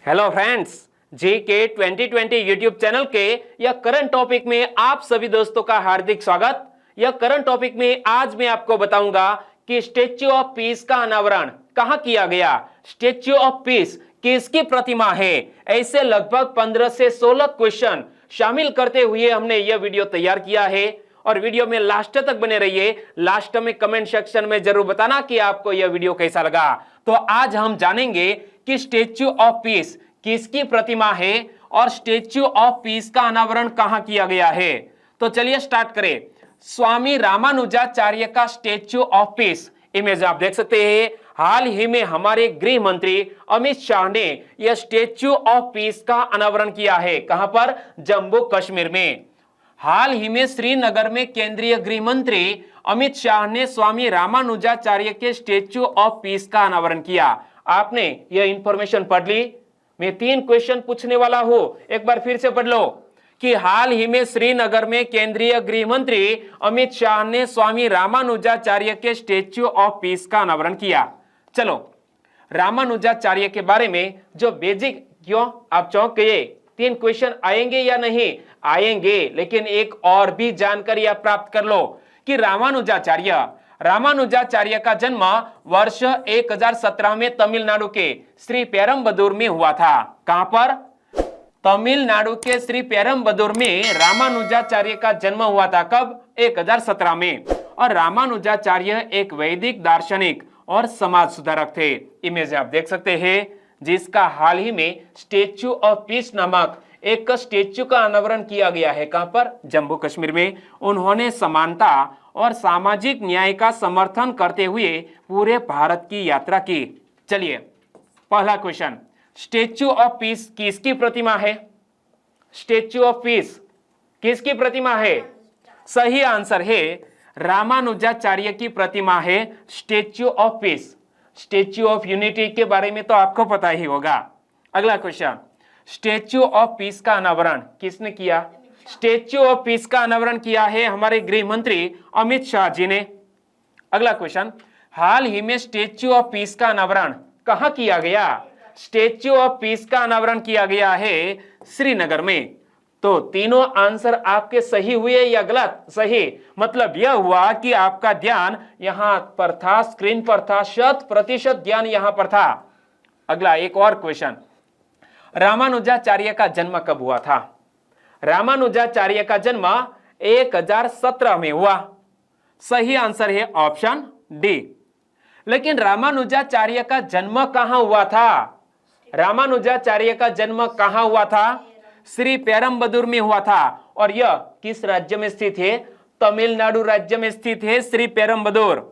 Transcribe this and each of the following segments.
Hello friends, GK 2020 YouTube channel के यह current topic में आप सभी दोस्तों का हार्दिक स्वागत। यह करंट टॉपिक में आज मैं आपको बताऊंगा कि स्टेच्यू ऑफ पीस का अनावरण कहां किया गया। स्टेच्यू ऑफ पीस किसकी प्रतिमा है? ऐसे लगभग 15 से 16 क्वेश्चन शामिल करते हुए हमने यह वीडियो तैयार किया है और वीडियो में लास्ट तक बने रहिए। लास्ट में कमेंट सेक्शन में जरूर बताना कि आपको यह वीडियो कैसा लगा। तो आज हम जानेंगे कि स्टेच्यू ऑफ पीस किसकी प्रतिमा है और स्टेच्यू ऑफ पीस का अनावरण कहां किया गया है। तो चलिए स्टार्ट करें। स्वामी रामानुजाचार्य का स्टेच्यू ऑफ पीस इमेज आप देख सकते हैं। हाल ही में हमारे गृह मंत्री अमित शाह ने यह स्टेच्यू ऑफ पीस का अनावरण किया है। कहां पर? जम्मू कश्मीर में। हाल ही में श्रीनगर में केंद्रीय गृह मंत्री अमित शाह ने स्वामी रामानुजाचार्य के स्टेच्यू ऑफ पीस का अनावरण किया। आपने यह इंफॉर्मेशन पढ़ ली? मैं 3 क्वेश्चन पूछने वाला हूं, एक बार फिर से पढ़ लो कि हाल ही में श्रीनगर में केंद्रीय गृह मंत्री अमित शाह ने स्वामी रामानुजाचार्य के स्टेच्यू ऑफ पीस का अनावरण किया। चलो, रामानुजाचार्य के बारे में जो बेसिक, क्यों आप चौंक गए? 3 क्वेश्चन आएंगे या नहीं आएंगे, लेकिन एक और भी जानकारी आप प्राप्त कर लो कि रामानुजाचार्य का जन्म वर्ष 1017 में तमिलनाडु के श्री पेरम्बदूर में हुआ था। कहां पर? तमिलनाडु के श्री पेरम्बदूर में रामानुजाचार्य का जन्म हुआ था। कब? 1017 में। और रामानुजाचार्य एक वैदिक दार्शनिक और समाज सुधारक थे। इमेज आप देख सकते हैं, जिसका हाल ही में स्टेच्यू ऑफ पीस नामक एक स्टेच्यू का अनावरण किया गया है। कहां पर? जम्मू कश्मीर में। उन्होंने समानता और सामाजिक न्याय का समर्थन करते हुए पूरे भारत की यात्रा की। चलिए, पहला क्वेश्चन, स्टेच्यू ऑफ पीस किसकी प्रतिमा है? स्टेच्यू ऑफ पीस किसकी प्रतिमा है? सही आंसर है रामानुजाचार्य की प्रतिमा है statue of peace. Statue of unity के बारे में तो आपको पता ही होगा। अगला क्वेश्चन, स्टेच्यू ऑफ पीस का अनावरण किसने किया? स्टेच्यू ऑफ पीस का अनावरण किया है हमारे गृह मंत्री अमित शाह जी ने। अगला क्वेश्चन, हाल ही में स्टेच्यू ऑफ पीस का अनावरण कहां किया गया? स्टेच्यू ऑफ पीस का अनावरण किया गया है श्रीनगर में। तो तीनों आंसर आपके सही हुए या गलत? सही। मतलब यह हुआ कि आपका ध्यान यहां पर था, स्क्रीन पर था, 100% ध्यान यहां पर था। अगला एक और क्वेश्चन, रामानुजाचार्य का जन्म कब हुआ था? रामानुजाचार्य का जन्म 1017 में हुआ। सही आंसर है ऑप्शन डी। लेकिन रामानुजाचार्य का जन्म कहां हुआ था? रामानुजाचार्य का जन्म कहां हुआ था? श्री पेरम्बदूर में हुआ था। और यह किस राज्य में स्थित है? तमिलनाडु राज्य में स्थित है श्री पेरम्बदूर।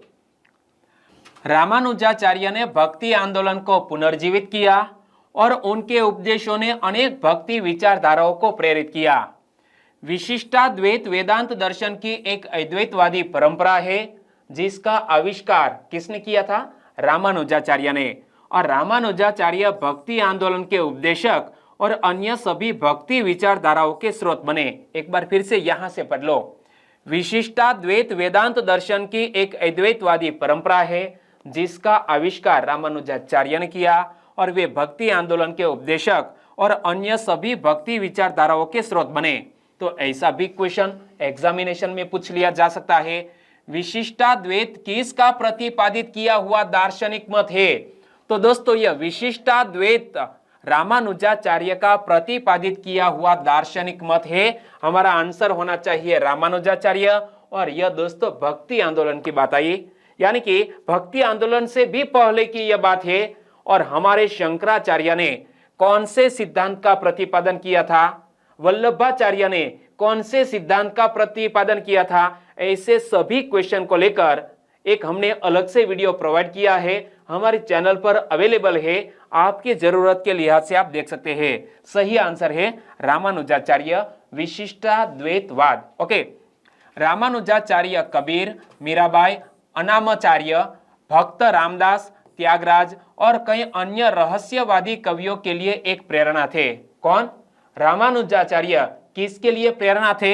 रामानुजाचार्य ने भक्ति आंदोलन को पुनर्जीवित किया और उनके उपदेशों ने अनेक भक्ति विचारधाराओं को प्रेरित किया। विशिष्टाद्वैत वेदांत दर्शन की एक अद्वैतवादी परंपरा है, जिसका आविष्कार किसने किया था? रामानुजाचार्य ने। और रामानुजाचार्य भक्ति आंदोलन के उपदेशक और अन्य सभी भक्ति विचारधाराओं के स्रोत बने। एक बार फिर से यहां से पढ़ लो। विशिष्टाद्वैत वेदांत दर्शन की एक अद्वैतवादी परंपरा है, जिसका आविष्कार रामानुजाचार्य ने किया और वे भक्ति आंदोलन के उपदेशक और अन्य सभी भक्ति विचारधाराओं के स्रोत बने। तो ऐसा भी क्वेश्चन एग्जामिनेशन में पूछ लिया जा सकता है। विशिष्टाद्वैत किसका प्रतिपादित किया हुआ दार्शनिक मत है? तो दोस्तों, यह विशिष्टाद्वैत रामानुजाचार्य का प्रतिपादित किया हुआ दार्शनिक मत है। हमारा आंसर होना चाहिए रामानुजाचार्य। और यह दोस्तों भक्ति आंदोलन की बात आई, यानी कि भक्ति आंदोलन से भी पहले की यह बात है। और हमारे शंकराचार्य ने कौन से सिद्धांत का प्रतिपादन किया था? वल्लभाचार्य ने कौन से सिद्धांत का प्रतिपादन किया था? ऐसे सभी क्वेश्चन को लेकर एक हमने अलग से वीडियो प्रोवाइड किया है, हमारे चैनल पर अवेलेबल है। आपकी जरूरत के लिहाज से आप देख सकते हैं। सही आंसर है रामानुजाचार्य, विशिष्टाद्वैतवाद। ओके, रामानुजाचार्य कबीर, मीराबाई, अनामाचार्य, भक्त रामदास, त्यागराज और कई अन्य रहस्यवादी कवियों के लिए एक प्रेरणा थे। कौन? रामानुजाचार्य किसके लिए प्रेरणा थे?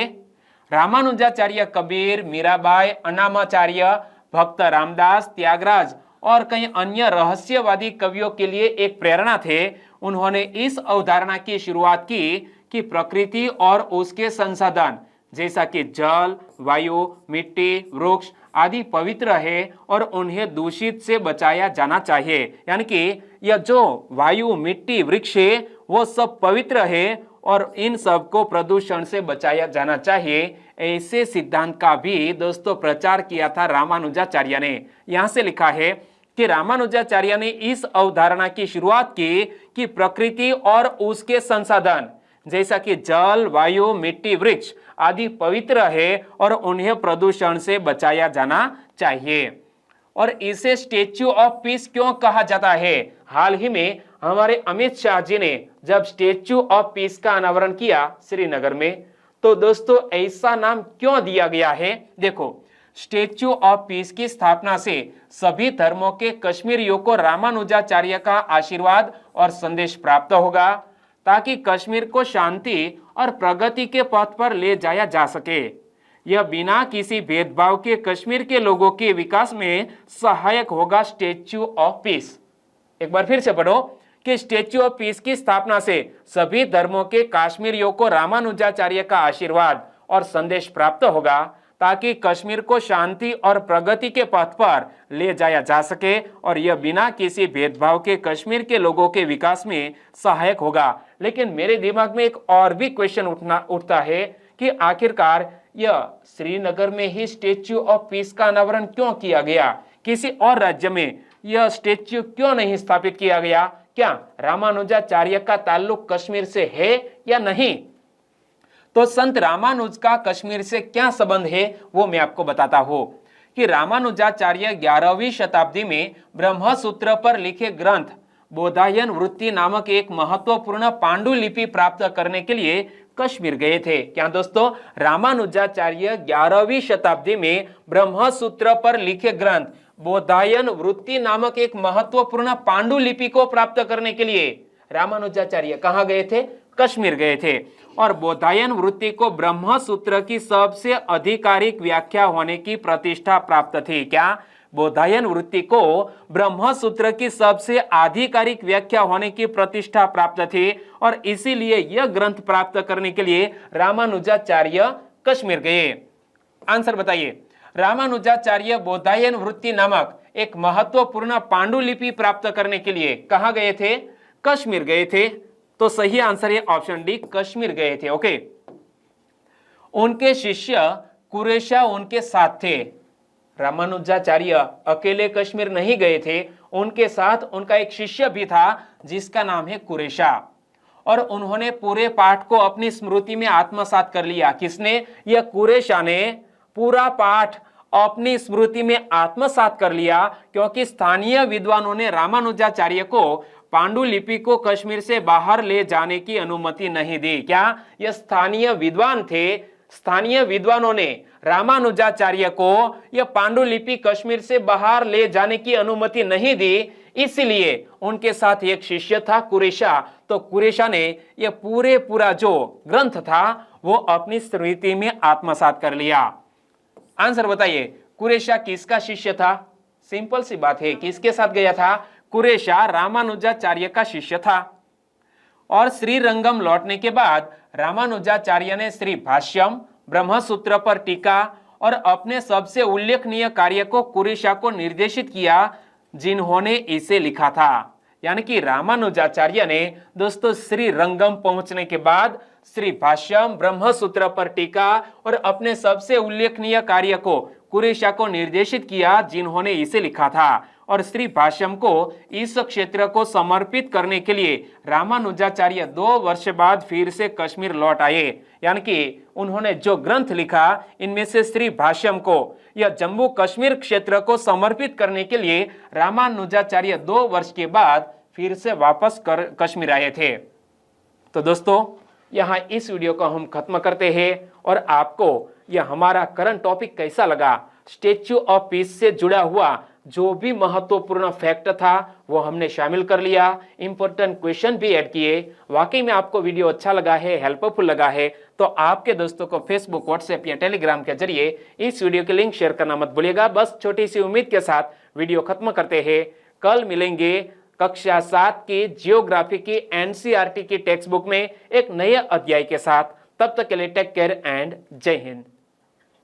रामानुजाचार्य कबीर, मीराबाई, अनामाचार्य, भक्त रामदास, त्यागराज और कई अन्य रहस्यवादी कवियों के लिए एक प्रेरणा थे। उन्होंने इस अवधारणा की शुरुआत की कि प्रकृति और उसके संसाधन जैसा कि जल, वायु, मिट्टी, वृक्ष आदि पवित्र है और उन्हें दूषित से बचाया जाना चाहिए। यानी कि यह जो वायु, मिट्टी, वृक्ष है वो सब पवित्र है और इन सब को प्रदूषण से बचाया जाना चाहिए। ऐसे सिद्धांत का भी दोस्तों प्रचार किया था रामानुजाचार्य ने। यहां से लिखा है कि रामानुजाचार्य ने इस अवधारणा की शुरुआत की कि प्रकृति और उसके संसाधन जैसा कि जल, वायु, मिट्टी, वृक्ष आदि पवित्र है और उन्हें प्रदूषण से बचाया जाना चाहिए। और इसे स्टेच्यू ऑफ पीस क्यों कहा जाता है? हाल ही में हमारे अमित शाह जी ने जब स्टेच्यू ऑफ पीस का अनावरण किया श्रीनगर में, तो दोस्तों ऐसा नाम क्यों दिया गया है? देखो, स्टेच्यू ऑफ पीस की स्थापना से सभी धर्मों के कश्मीरियों को रामानुजाचार्य का आशीर्वाद और संदेश प्राप्त होगा ताकि कश्मीर को शांति और प्रगति के पथ पर ले जाया जा सके। यह बिना किसी भेदभाव के कश्मीर के लोगों के विकास में सहायक होगा। स्टेच्यू ऑफ पीस, एक बार फिर से पढ़ो कि स्टेच्यू ऑफ पीस की स्थापना से सभी धर्मों के कश्मीरियों को रामानुजाचार्य का आशीर्वाद और संदेश प्राप्त होगा ताकि कश्मीर को शांति और प्रगति के पथ पर ले जाया जा सके और यह बिना किसी भेदभाव के कश्मीर के लोगों के विकास में सहायक होगा। लेकिन मेरे दिमाग में एक और भी क्वेश्चन उठता है कि आखिरकार यह श्रीनगर में ही स्टेच्यू ऑफ पीस का अनावरण क्यों किया गया? किसी और राज्य में यह स्टेच्यू क्यों नहीं स्थापित किया गया? क्या रामानुजाचार्य का ताल्लुक कश्मीर से है या नहीं? तो संत रामानुज का कश्मीर से क्या संबंध है वो मैं आपको बताता हूं कि रामानुजाचार्य 11वीं शताब्दी में ब्रह्मसूत्र पर लिखे ग्रंथ बोधायन वृत्ति नामक एक महत्वपूर्ण पांडुलिपि प्राप्त करने के लिए कश्मीर गए थे। क्या दोस्तों, रामानुजाचार्य 11वीं शताब्दी में ब्रह्मसूत्र पर लिखे ग्रंथ बोधायन वृत्ति नामक एक महत्वपूर्ण पांडुलिपि को प्राप्त करने के लिए रामानुजाचार्य कहां गए थे? कश्मीर गए थे। और बोधायन वृत्ति को ब्रह्मसूत्र की सबसे आधिकारिक व्याख्या होने की प्रतिष्ठा प्राप्त थी। क्या? बोधायन वृत्ति को ब्रह्मसूत्र की सबसे आधिकारिक व्याख्या होने की प्रतिष्ठा प्राप्त थी और इसीलिए यह ग्रंथ प्राप्त करने के लिए रामानुजाचार्य कश्मीर गए। आंसर बताइए। रामानुजाचार्य बोधायन वृत्ति नामक एक महत्वपूर्ण पांडुलिपि प्राप्त करने के लिए कहां गए थे? कश्मीर गए थे। तो सही आंसर है ऑप्शन डी, कश्मीर गए थे। ओके। उनके शिष्य कुरेशा उनके साथ थे। रामानुजाचार्य अकेले कश्मीर नहीं गए थे, उनके साथ उनका एक शिष्य भी था जिसका नाम है कुरेशा। और उन्होंने पूरे पाठ को अपनी स्मृति में आत्मसात कर लिया। किसने? यह कुरेशा ने पूरा पाठ अपनी स्मृति में आत्मसात कर लिया क्योंकि स्थानीय विद्वानों ने रामानुजाचार्य को पांडुलिपि को कश्मीर से बाहर ले जाने की अनुमति नहीं दी। क्या? यह स्थानीय विद्वान थे। स्थानीय विद्वानों ने रामानुजाचार्य को यह पांडुलिपि कश्मीर से बाहर ले जाने की अनुमति नहीं दी, इसलिए उनके साथ एक शिष्य था कुरेशा। तो कुरेशा ने यह पूरा जो ग्रंथ था वो अपनी स्मृति में आत्मसात कर लिया। आंसर बताइए, कुरेशा किसका शिष्य था? सिंपल सी बात है, किसके साथ गया था? कुरेशा रामानुजाचार्य का शिष्य था। और श्रीरंगम लौटने के बाद रामानुजाचार्य ने श्री भाष्यम, ब्रह्मसूत्र पर टीका और अपने सबसे उल्लेखनीय कार्य को कुरेशा को निर्देशित किया जिन्होंने इसे लिखा था। यानी कि रामानुजाचार्य ने दोस्तों श्रीरंगम पहुंचने के बाद श्री भाष्यम, ब्रह्मसूत्र पर टीका और अपने सबसे उल्लेखनीय कार्य को कुरेशा को निर्देशित किया जिन्होंने इसे लिखा था। और श्री भाष्यम को इस क्षेत्र को समर्पित करने के लिए रामानुजाचार्य 2 वर्ष बाद फिर से कश्मीर लौट आए। यानी कि उन्होंने जो ग्रंथ लिखा इनमें से श्री भाष्यम को यह जम्मू कश्मीर क्षेत्र को समर्पित करने के लिए रामानुजाचार्य 2 वर्ष के बाद फिर से वापस कश्मीर आए थे। तो दोस्तों यहाँ इस वीडियो को हम खत्म करते हैं और आपको यह हमारा करंट टॉपिक कैसा लगा, स्टेच्यू ऑफ पीस से जुड़ा हुआ जो भी महत्वपूर्ण फैक्ट था वो हमने शामिल कर लिया, इंपॉर्टेंट क्वेश्चन भी ऐड किए। वाकई में आपको वीडियो अच्छा लगा है, हेल्पफुल लगा है तो आपके दोस्तों को फेसबुक, व्हाट्सएप या टेलीग्राम के जरिए इस वीडियो के लिंक शेयर करना मत भूलिएगा। बस छोटी सी उम्मीद के साथ वीडियो खत्म करते हैं। कल मिलेंगे कक्षा 7 की जियोग्राफी की एनसीईआरटी की टेक्स्ट बुक में एक नए अध्याय के साथ। तब तक के लिए टेक केयर एंड जय हिंद।